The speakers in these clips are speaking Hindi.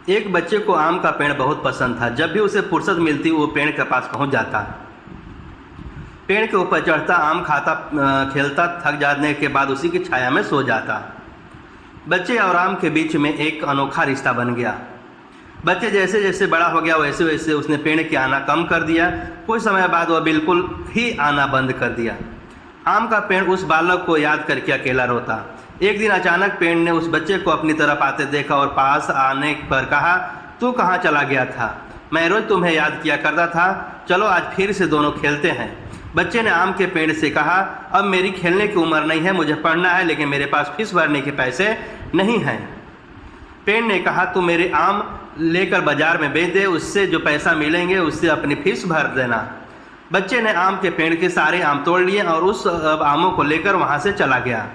एक बच्चे को आम का पेड़ बहुत पसंद था। जब भी उसे फुर्सत मिलती वो पेड़ के पास पहुंच जाता, पेड़ के ऊपर चढ़ता, आम खाता, खेलता, थक जाने के बाद उसी की छाया में सो जाता। बच्चे और आम के बीच में एक अनोखा रिश्ता बन गया। बच्चे जैसे जैसे बड़ा हो गया वैसे वैसे उसने पेड़ के आना कम कर दिया। कुछ समय बाद वह बिल्कुल ही आना बंद कर दिया। आम का पेड़ उस बालक को याद करके अकेला रोता। एक दिन अचानक पेड़ ने उस बच्चे को अपनी तरफ आते देखा और पास आने पर कहा, तू कहाँ चला गया था? मैं रोज तुम्हें याद किया करता था, चलो आज फिर से दोनों खेलते हैं। बच्चे ने आम के पेड़ से कहा, अब मेरी खेलने की उम्र नहीं है, मुझे पढ़ना है, लेकिन मेरे पास फीस भरने के पैसे नहीं हैं। पेड़ ने कहा, तू मेरे आम लेकर बाजार में बेच दे, उससे जो पैसा मिलेंगे उससे अपनी फीस भर देना। बच्चे ने आम के पेड़ के सारे आम तोड़ लिए और उस आमों को लेकर वहाँ से चला गया।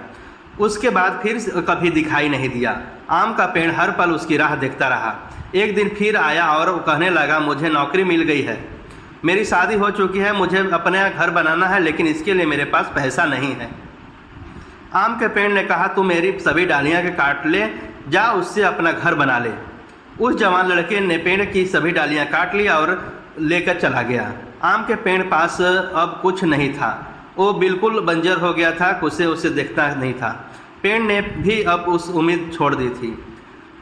उसके बाद फिर कभी दिखाई नहीं दिया। आम का पेड़ हर पल उसकी राह देखता रहा। एक दिन फिर आया और कहने लगा, मुझे नौकरी मिल गई है, मेरी शादी हो चुकी है, मुझे अपना घर बनाना है, लेकिन इसके लिए मेरे पास पैसा नहीं है। आम के पेड़ ने कहा, तू मेरी सभी डालियाँ के काट ले, जा उससे अपना घर बना ले। उस जवान लड़के ने पेड़ की सभी डालियाँ काट ली और लेकर चला गया। आम के पेड़ पास अब कुछ नहीं था, वो बिल्कुल बंजर हो गया था, उसे देखता नहीं था। पेड़ ने भी अब उस उम्मीद छोड़ दी थी।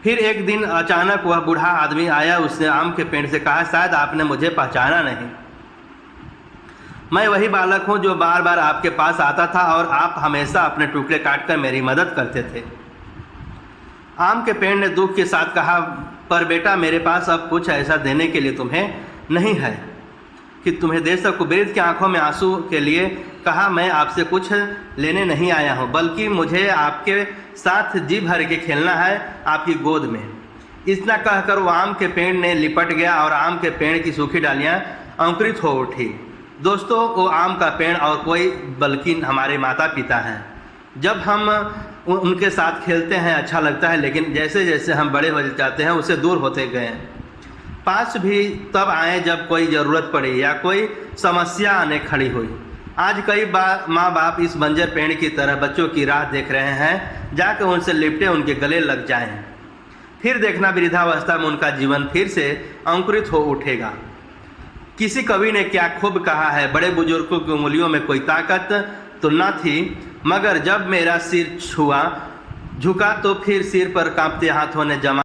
फिर एक दिन अचानक वह बूढ़ा आदमी आया। उसने आम के पेड़ से कहा, शायद आपने मुझे पहचाना नहीं, मैं वही बालक हूँ जो बार बार आपके पास आता था और आप हमेशा अपने टुकड़े काटकर मेरी मदद करते थे। आम के पेड़ ने दुख के साथ कहा, पर बेटा मेरे पास अब कुछ ऐसा देने के लिए तुम्हें नहीं है कि तुम्हें दे सकूं। वृद्ध की आंखों में आंसू के लिए कहा, मैं आपसे कुछ लेने नहीं आया हूं, बल्कि मुझे आपके साथ जी भर के खेलना है, आपकी गोद में। इतना कहकर वो आम के पेड़ ने लिपट गया और आम के पेड़ की सूखी डालियां अंकुरित हो उठी। दोस्तों, वो आम का पेड़ और कोई बल्कि हमारे माता पिता हैं। जब हम उनके साथ खेलते हैं अच्छा लगता है, लेकिन जैसे जैसे हम बड़े हो जाते हैं उससे दूर होते गए। पास भी तब आए जब कोई ज़रूरत पड़ी या कोई समस्या आने खड़ी हुई। आज कई माँ बाप इस बंजर पेड़ की तरह बच्चों की राह देख रहे हैं, जाकर उनसे लिपटे उनके गले लग जाएं। फिर देखना वृद्धावस्था में उनका जीवन फिर से अंकुरित हो उठेगा। किसी कवि ने क्या खूब कहा है, बड़े बुजुर्गों की उंगलियों में कोई ताकत तो न थी, मगर जब मेरा सिर छुआ झुका तो फिर सिर पर कांपते हाथों ने जमा